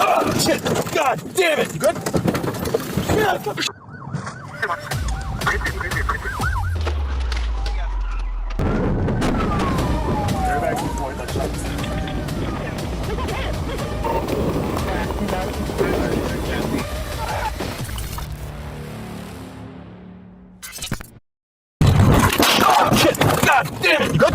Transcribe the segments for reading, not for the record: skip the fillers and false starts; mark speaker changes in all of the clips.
Speaker 1: Oh, shit! God damn it! You good? Yeah. Oh, shit! God damn it! You good?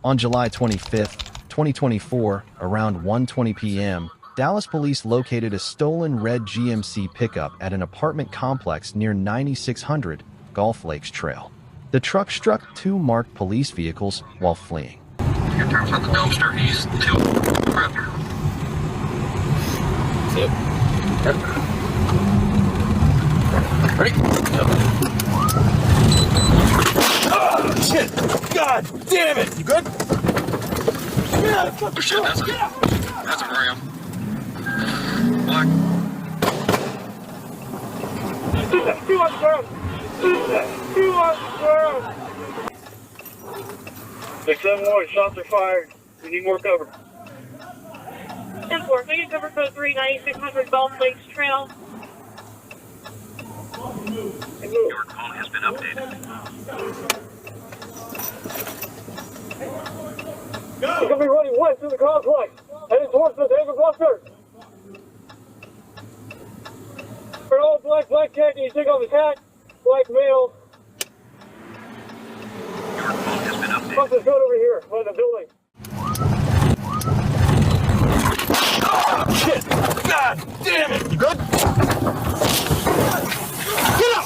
Speaker 2: On July 25, 2024, around 1:20 p.m., Dallas police located a stolen red GMC pickup at an apartment complex near 9600 Gulf Lakes Trail. The truck struck two marked police vehicles while fleeing.
Speaker 3: In terms of the dumpster, he's still
Speaker 1: Yep. Ready? Yep. Oh, shit! God damn it! You good? Yeah,
Speaker 3: Oh shit, that's a ram. Black.
Speaker 4: Two on the ground. Two on the ground. 671, shots are fired. We need more cover.
Speaker 5: 10-4, we need cover code 39600 Gulf Lakes Trail.
Speaker 3: Your call has been updated.
Speaker 4: He's gonna be running west through the complex, heading towards the David Buster. For an all black jacket, you take off his hat, black male.
Speaker 3: Your call has been updated.
Speaker 4: Buster's good over here, by the building.
Speaker 1: Oh, shit! God damn it! You good? Get up!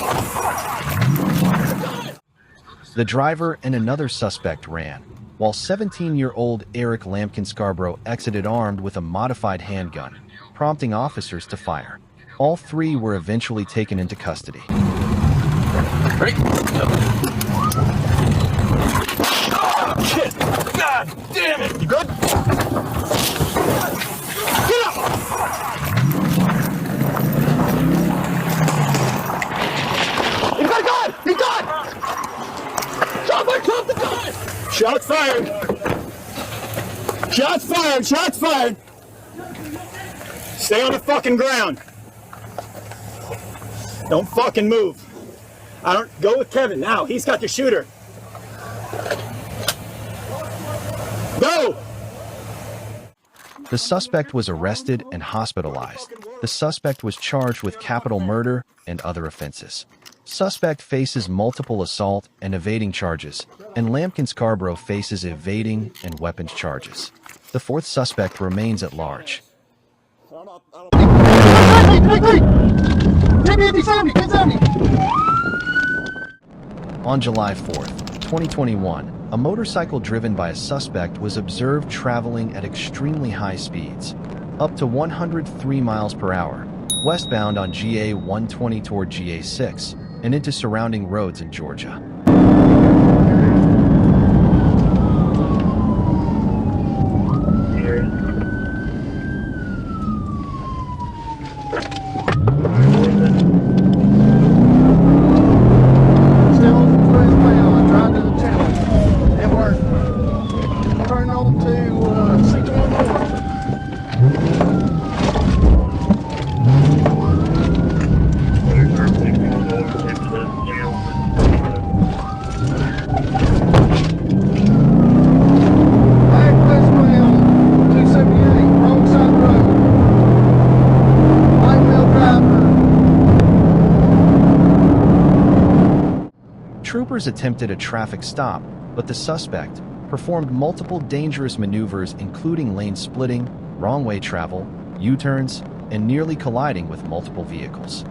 Speaker 2: The driver and another suspect ran, while 17-year-old Eric Lampkin Scarborough exited armed with a modified handgun, prompting officers to fire. All three were eventually taken into custody.
Speaker 1: Ready? Yep. Oh, shit! God damn it! You good? Get up! He's got a gun! He's got! Drop the gun! Shots fired! Shots fired! Shots fired! Stay on the fucking ground. Don't fucking move. I don't go with Kevin now. He's got the shooter. Go!
Speaker 2: The suspect was arrested and hospitalized. The suspect was charged with capital murder and other offenses. Suspect faces multiple assault and evading charges, and Lampkin Scarborough faces evading and weapons charges. The fourth suspect remains at large. On July 4th, 2021, a motorcycle driven by a suspect was observed traveling at extremely high speeds, up to 103 miles per hour, westbound on GA 120 toward GA 6 and into surrounding roads in Georgia. Troopers attempted a traffic stop, but the suspect performed multiple dangerous maneuvers including lane splitting, wrong-way travel, U-turns, and nearly colliding with multiple vehicles.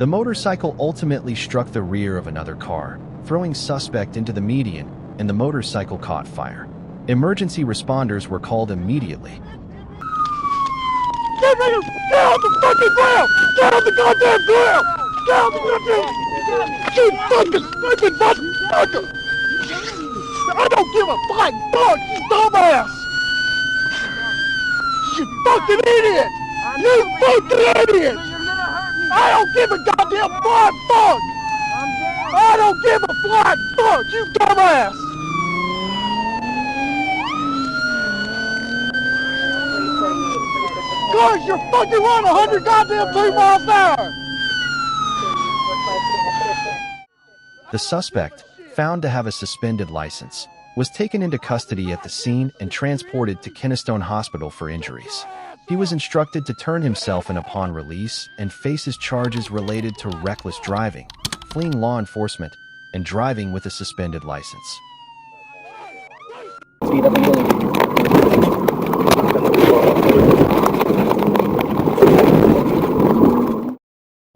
Speaker 2: The motorcycle ultimately struck the rear of another car, throwing suspect into the median, and the motorcycle caught fire. Emergency responders were called immediately.
Speaker 4: Get on the fucking ground! Get on the goddamn ground! Get on the goddamn... You fucking stupid motherfucker! I don't give a flying fuck, you dumbass! You fucking idiot! You fucking idiot! I don't give a goddamn flying fuck! I don't give a flying fuck, you dumbass! Cause you're fucking running 100 goddamn 2 miles an hour!
Speaker 2: The suspect, found to have a suspended license, was taken into custody at the scene and transported to Kennestone Hospital for injuries. He was instructed to turn himself in upon release and faces charges related to reckless driving, fleeing law enforcement, and driving with a suspended license.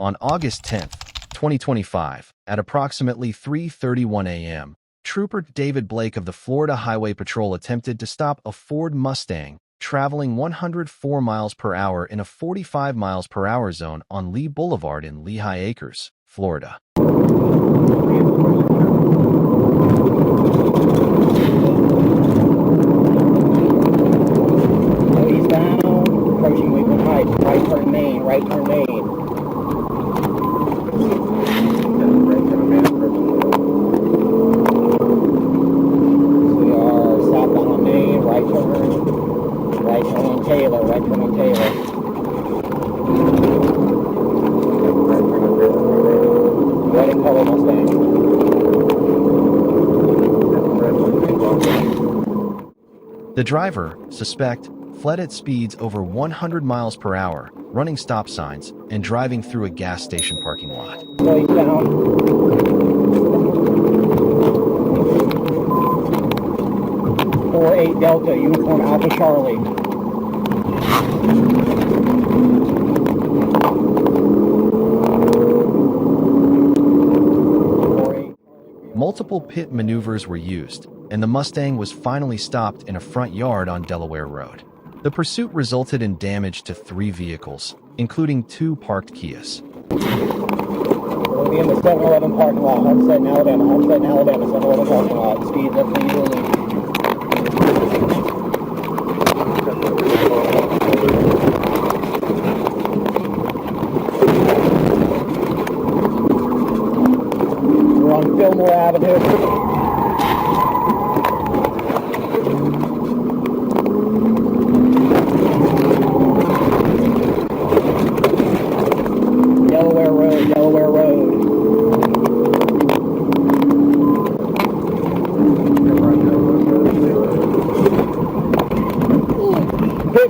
Speaker 2: On August 10, 2025, at approximately 3:31 a.m., Trooper David Blake of the Florida Highway Patrol attempted to stop a Ford Mustang traveling 104 miles per hour in a 45 miles per hour zone on Lee Boulevard in Lehigh Acres, Florida.
Speaker 6: Eastbound, approaching Wheatland Heights, right turn main, right turn main. We are southbound on Main, right turn on Taylor, right turn on Taylor. Red and color Mustang.
Speaker 2: The driver, suspect, fled at speeds over 100 miles per hour, running stop signs, and driving through a gas station parking lot.
Speaker 6: So eastbound. 4-8 Delta, uniform Alpha Charlie.
Speaker 2: Multiple pit maneuvers were used, and the Mustang was finally stopped in a front yard on Delaware Road. The pursuit resulted in damage to 3 vehicles, including 2 parked Kias.
Speaker 6: We'll be in the 7-Eleven parking lot, Homestead in Alabama, 7-Eleven parking lot. Speed left legally. We're on Fillmore Avenue. Delaware Road. Hit.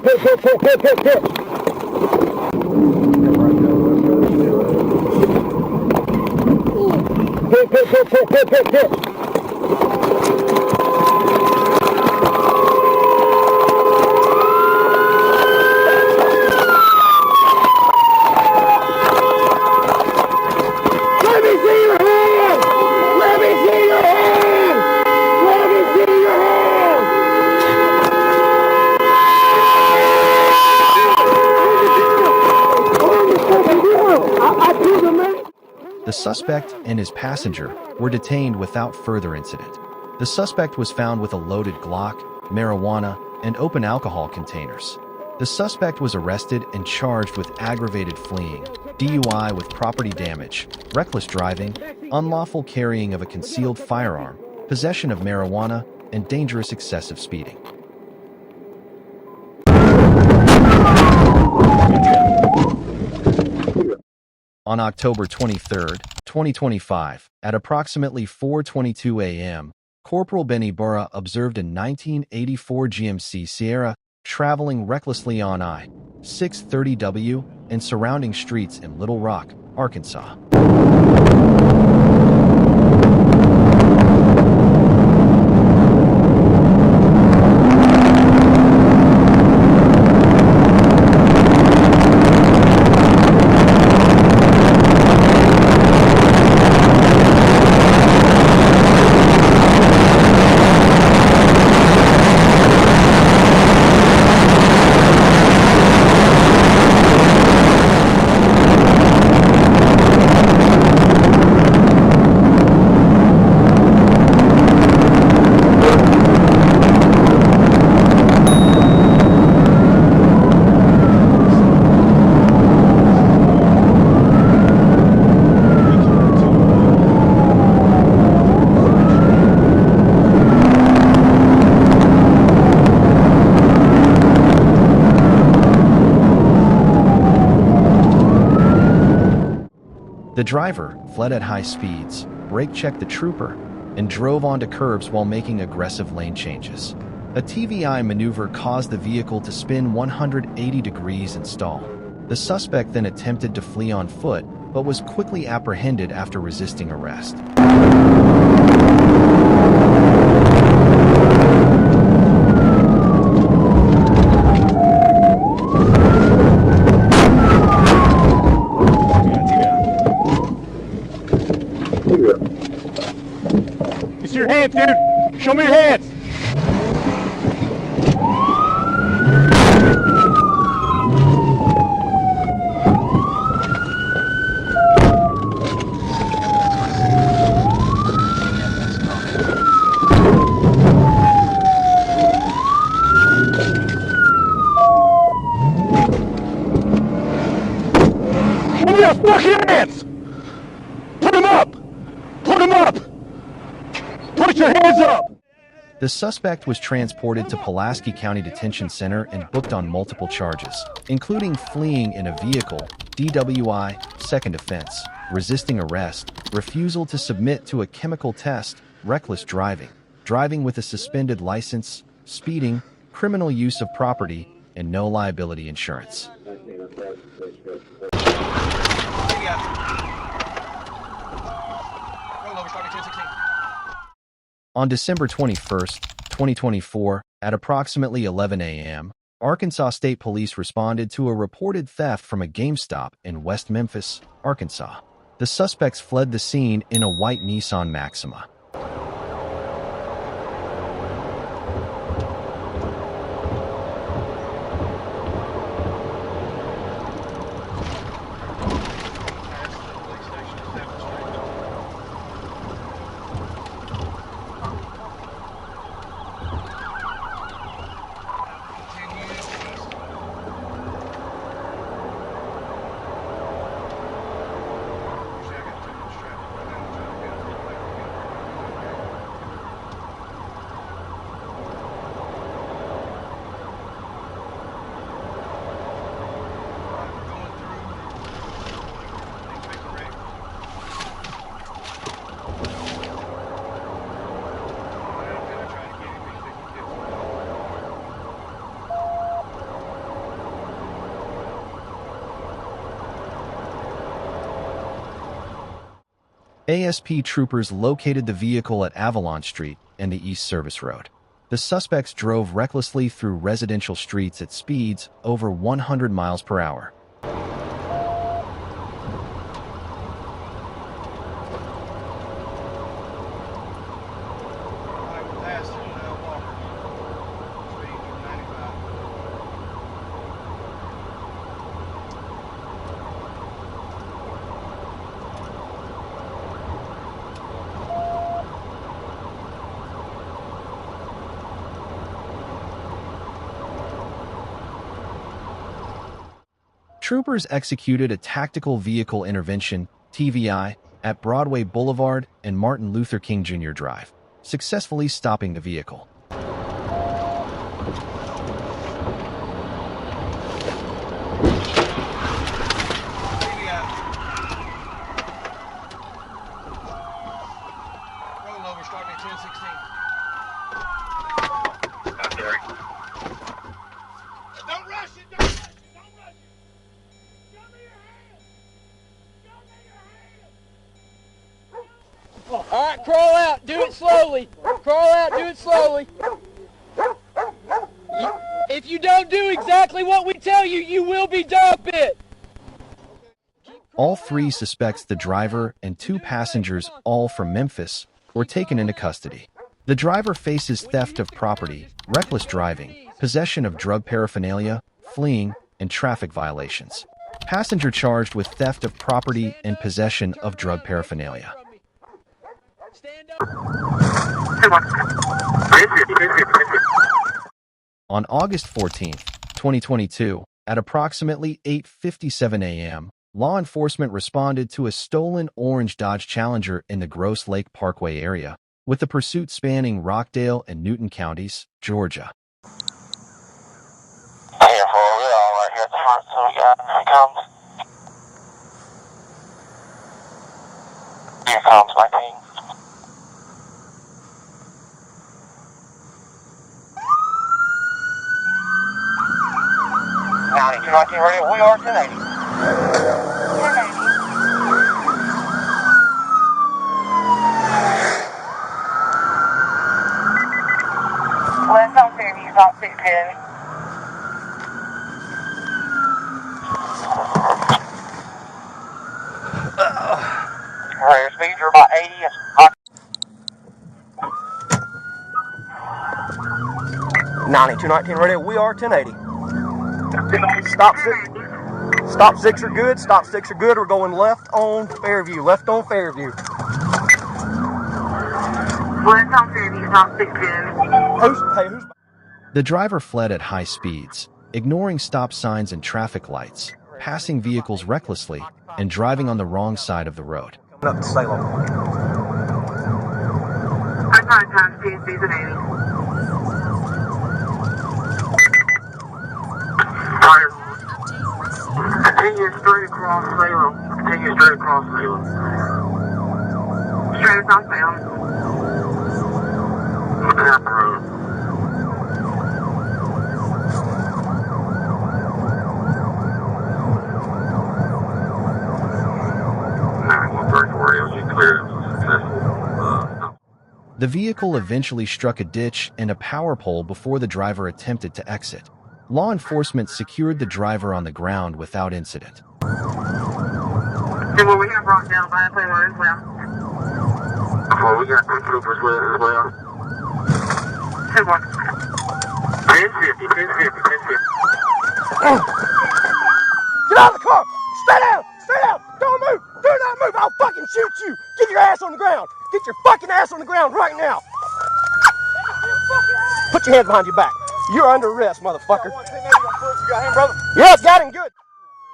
Speaker 6: Hit. Let me see your hand! Let me see your hand! Let me see your hand!
Speaker 2: The suspect and his passenger were detained without further incident. The suspect was found with a loaded Glock, marijuana, and open alcohol containers. The suspect was arrested and charged with aggravated fleeing, DUI with property damage, reckless driving, unlawful carrying of a concealed firearm, possession of marijuana, and dangerous excessive speeding. On October 23, 2025, at approximately 4:22 a.m., Corporal Benny Burra observed a 1984 GMC Sierra traveling recklessly on I-630W and surrounding streets in Little Rock, Arkansas. The driver fled at high speeds, brake-checked the trooper, and drove onto curbs while making aggressive lane changes. A TVI maneuver caused the vehicle to spin 180 degrees and stall. The suspect then attempted to flee on foot, but was quickly apprehended after resisting arrest.
Speaker 4: It's your hands, dude. Show me your hands. Show me your fucking hands. Put them up. Put them up. Put your hands up.
Speaker 2: The suspect was transported to Pulaski County Detention Center and booked on multiple charges, including fleeing in a vehicle, DWI, second offense, resisting arrest, refusal to submit to a chemical test, reckless driving, driving with a suspended license, speeding, criminal use of property, and no liability insurance. On December 21, 2024, at approximately 11 a.m., Arkansas State Police responded to a reported theft from a GameStop in West Memphis, Arkansas. The suspects fled the scene in a white Nissan Maxima. ASP troopers located the vehicle at Avalon Street and the East Service Road. The suspects drove recklessly through residential streets at speeds over 100 miles per hour. Troopers executed a tactical vehicle intervention, TVI, at Broadway Boulevard and Martin Luther King Jr. Drive, successfully stopping the vehicle.
Speaker 7: All right, crawl out. Do it slowly. Crawl out. Do it slowly. If you don't do exactly what we tell you, you will be dog bit.
Speaker 2: All three suspects, the driver and two passengers, all from Memphis, were taken into custody. The driver faces theft of property, reckless driving, possession of drug paraphernalia, fleeing, and traffic violations. Passenger charged with theft of property and possession of drug paraphernalia. On August 14, 2022, at approximately 8:57 a.m., law enforcement responded to a stolen orange Dodge Challenger in the Gross Lake Parkway area, with the pursuit spanning Rockdale and Newton counties, Georgia.
Speaker 8: Right here at the front, so we got, here it comes.
Speaker 3: Palms 19. Radio, we are 1080. 1080. West on Fairview, stop 610. Rare speed, you're about 80.
Speaker 8: 9219 radio, we are 1080. Stop six are good, stop six are good. We're going left on Fairview,
Speaker 5: West on Fairview, stop 610.
Speaker 8: Who's?
Speaker 2: The driver fled at high speeds, ignoring stop signs and traffic lights, passing vehicles recklessly, and driving on the wrong side of the road.
Speaker 8: Up to Salem.
Speaker 5: I'm trying to pass PNC's at 80. Continue straight across Salem. Continue straight across Salem. Straight across Salem. Down the road.
Speaker 2: The vehicle eventually struck a ditch and a power pole before the driver attempted to exit. Law enforcement secured the driver on the ground without incident.
Speaker 5: See what we have brought down by a player as well.
Speaker 3: Oh, we got two troopers with us as well.
Speaker 5: 2-1.
Speaker 3: 1050, 1050, 1050.
Speaker 8: Get out of the car! Stay down! Stay down! Don't move! Do not move! I'll fucking shoot you! Get your ass on the ground! Get your fucking ass on the ground right now! Put your hands behind your back. You're under arrest, motherfucker. You got him, brother? Yes, got him good.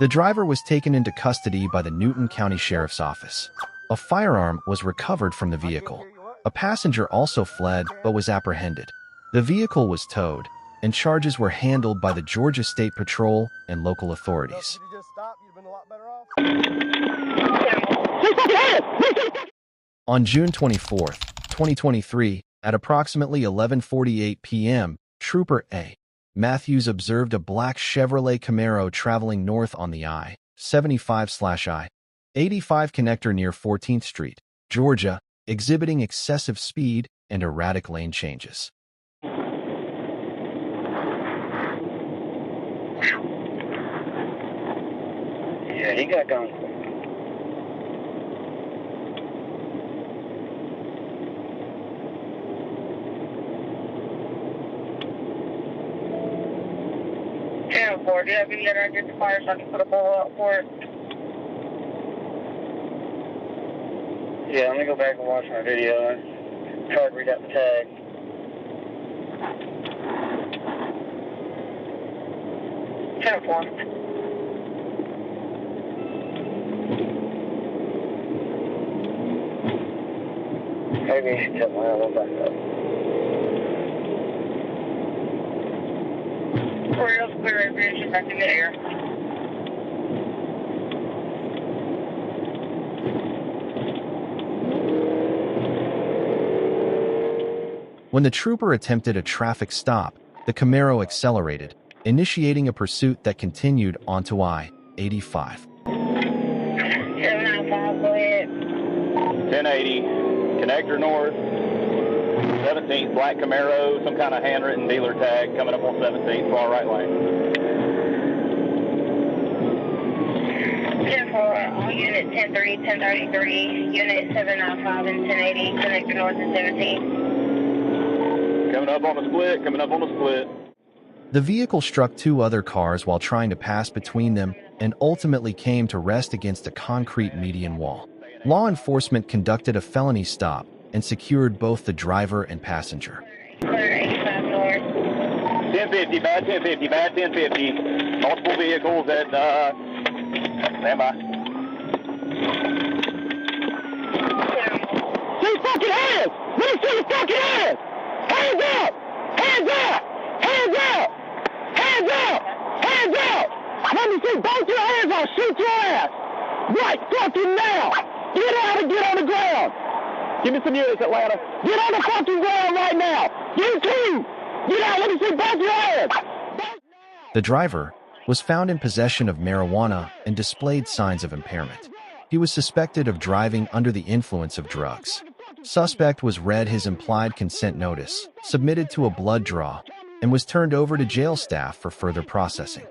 Speaker 2: The driver was taken into custody by the Newton County Sheriff's Office. A firearm was recovered from the vehicle. A passenger also fled but was apprehended. The vehicle was towed, and charges were handled by the Georgia State Patrol and local authorities. On June 24, 2023, at approximately 11:48 p.m., Trooper A. Matthews observed a black Chevrolet Camaro traveling north on the I-75/I-85 connector near 14th Street, Georgia, exhibiting excessive speed and erratic lane changes.
Speaker 6: Yeah, he got gone.
Speaker 5: Do you have any other identifiers so I can put a ball out for it?
Speaker 6: Yeah, let me go back and watch my video and try to read out the tag. Maybe I should tip my elbow back up.
Speaker 5: Orioles clear aviation back in the air.
Speaker 2: When the trooper attempted a traffic stop, the Camaro accelerated, initiating a pursuit that continued onto I-85.
Speaker 5: 795, go ahead.
Speaker 9: 1080, connector north, 17th, black Camaro, some kind of handwritten dealer tag coming up on 17th, far right lane.
Speaker 5: 10-4, all units 10-3, 1033, unit 795 and 1080, connector north and 17th.
Speaker 9: Coming up on the split, coming up on the split.
Speaker 2: The vehicle struck two other cars while trying to pass between them and ultimately came to rest against a concrete median wall. Law enforcement conducted a felony stop and secured both the driver and passenger.
Speaker 9: 1050, bad 1050, bad 1050. Multiple vehicles at, stand by.
Speaker 4: See fucking hands! Let me see your fucking hands! Hands up! Hands up! Hands up! Hands up! Hands up! Let me see both your hands, I'll shoot your ass! Right fucking now! Get out and get on the ground!
Speaker 8: Give me some units, Atlanta. Get on the fucking ground right now. You too. Get out. Let me see both your hands.
Speaker 2: The driver was found in possession of marijuana and displayed signs of impairment. He was suspected of driving under the influence of drugs. Suspect was read his implied consent notice, submitted to a blood draw, and was turned over to jail staff for further processing.